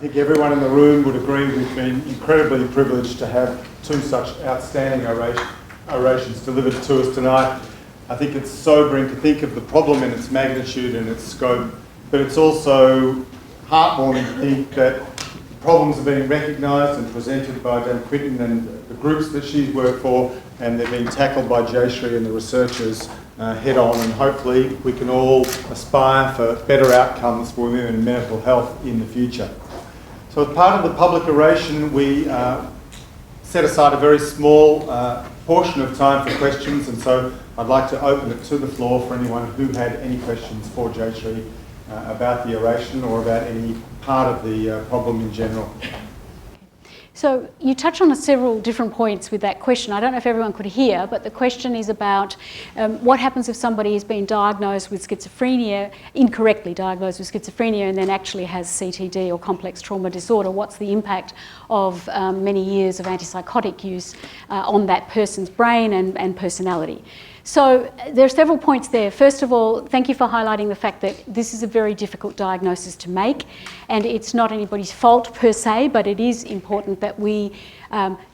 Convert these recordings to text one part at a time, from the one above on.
think everyone in the room would agree we've been incredibly privileged to have two such outstanding orations delivered to us tonight. I think it's sobering to think of the problem and its magnitude and its scope, but it's also heartwarming to think that problems are being recognised and presented by Dan Quinton and the groups that she's worked for, and they're being tackled by Jayshree and the researchers head on, and hopefully we can all aspire for better outcomes for women in mental health in the future. So as part of the public oration, we set aside a very small portion of time for questions, and so I'd like to open it to the floor for anyone who had any questions for Jayshree about the oration or about any part of the problem in general. So you touch on several different points with that question. I don't know if everyone could hear, but the question is about what happens if somebody has been diagnosed with schizophrenia, incorrectly diagnosed with schizophrenia, and then actually has CTD or complex trauma disorder. What's the impact of many years of antipsychotic use on that person's brain and personality? So there are several points there. First of all, thank you for highlighting the fact that this is a very difficult diagnosis to make, and it's not anybody's fault per se, but it is important that we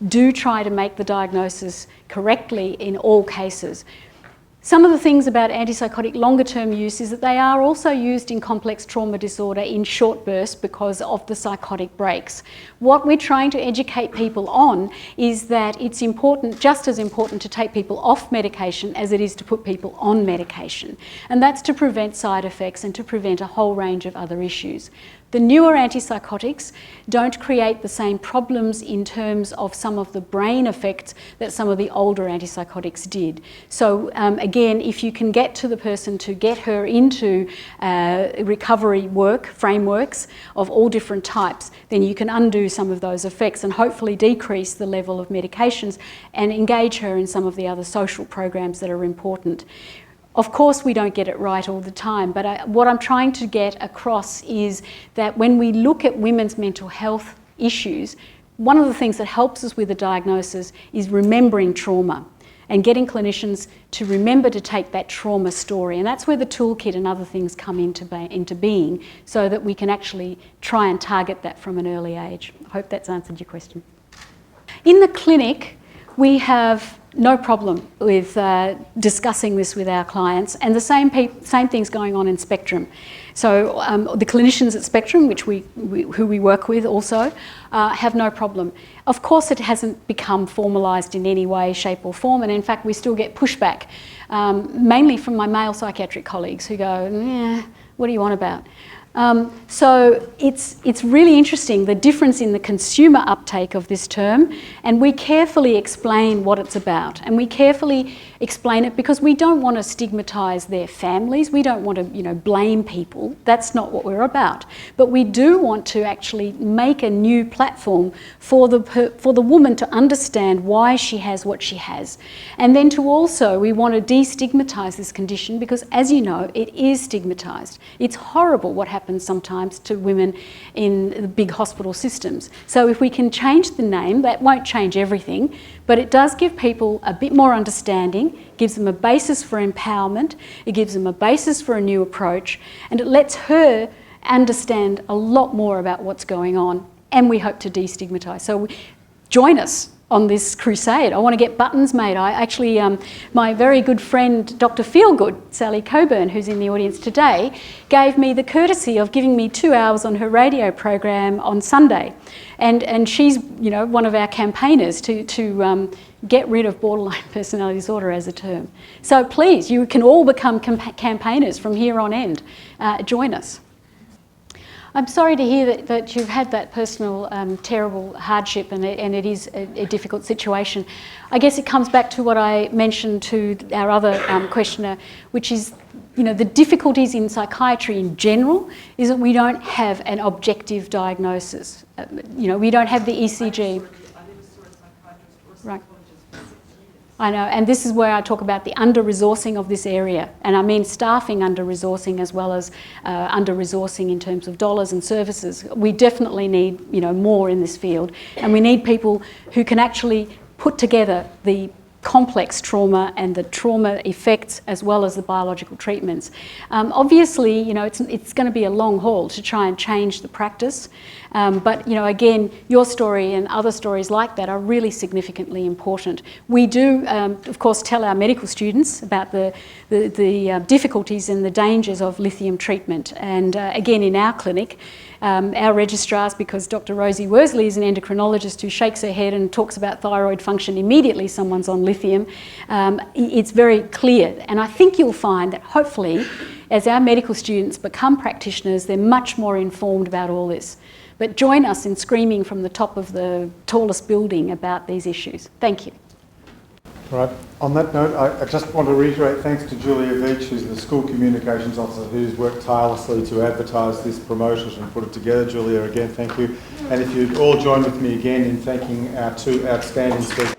do try to make the diagnosis correctly in all cases. Some of the things about antipsychotic longer term use is that they are also used in complex trauma disorder in short bursts because of the psychotic breaks. What we're trying to educate people on is that it's important, just as important, to take people off medication as it is to put people on medication. And that's to prevent side effects and to prevent a whole range of other issues. The newer antipsychotics don't create the same problems in terms of some of the brain effects that some of the older antipsychotics did. So again, if you can get to the person to get her into recovery frameworks of all different types, then you can undo some of those effects and hopefully decrease the level of medications and engage her in some of the other social programs that are important. Of course, we don't get it right all the time, but what I'm trying to get across is that when we look at women's mental health issues, one of the things that helps us with the diagnosis is remembering trauma and getting clinicians to remember to take that trauma story. And that's where the toolkit and other things come into being, so that we can actually try and target that from an early age. I hope that's answered your question. In the clinic, we have no problem with discussing this with our clients, and the same things going on in Spectrum. So the clinicians at Spectrum, who we work with also, have no problem. Of course, it hasn't become formalised in any way, shape or form, and in fact we still get pushback, mainly from my male psychiatric colleagues who go, "Yeah, what do you want about?" So it's really interesting, the difference in the consumer uptake of this term, and we carefully explain what it's about, and we carefully explain it because we don't want to stigmatise their families, we don't want to blame people, that's not what we're about, but we do want to actually make a new platform for the woman to understand why she has what she has, and then to also, we want to destigmatise this condition because, as you know, it is stigmatised. It's horrible what happens sometimes to women in the big hospital systems. So if we can change the name, that won't change everything, but it does give people a bit more understanding, gives them a basis for empowerment, it gives them a basis for a new approach, and it lets her understand a lot more about what's going on, and we hope to destigmatise. So join us on this crusade. I want to get buttons made. I actually, my very good friend, Dr. Feelgood, Sally Coburn, who's in the audience today, gave me the courtesy of giving me 2 hours on her radio program on Sunday. And she's, one of our campaigners to get rid of borderline personality disorder as a term. So please, you can all become campaigners from here on end. Join us. I'm sorry to hear that you've had that personal terrible hardship, and it is a difficult situation. I guess it comes back to what I mentioned to our other questioner, which is, the difficulties in psychiatry in general is that we don't have an objective diagnosis. We don't have the ECG. Right. I know, and this is where I talk about the under-resourcing of this area, and I mean staffing under-resourcing as well as under-resourcing in terms of dollars and services. We definitely need, more in this field, and we need people who can actually put together the complex trauma and the trauma effects as well as the biological treatments. Obviously, you know, it's going to be a long haul to try and change the practice, but, you know, again, your story and other stories like that are really significantly important. We do, of course, tell our medical students about the difficulties and the dangers of lithium treatment, and again, in our clinic, our registrars, because Dr. Rosie Worsley is an endocrinologist who shakes her head and talks about thyroid function immediately someone's on lithium, it's very clear. And I think you'll find that hopefully, as our medical students become practitioners, they're much more informed about all this. But join us in screaming from the top of the tallest building about these issues. Thank you. All right. On that note, I just want to reiterate thanks to Julia Veach, who's the School Communications Officer, who's worked tirelessly to advertise this, promote it and put it together. Julia, again, thank you. And if you'd all join with me again in thanking our two outstanding speakers.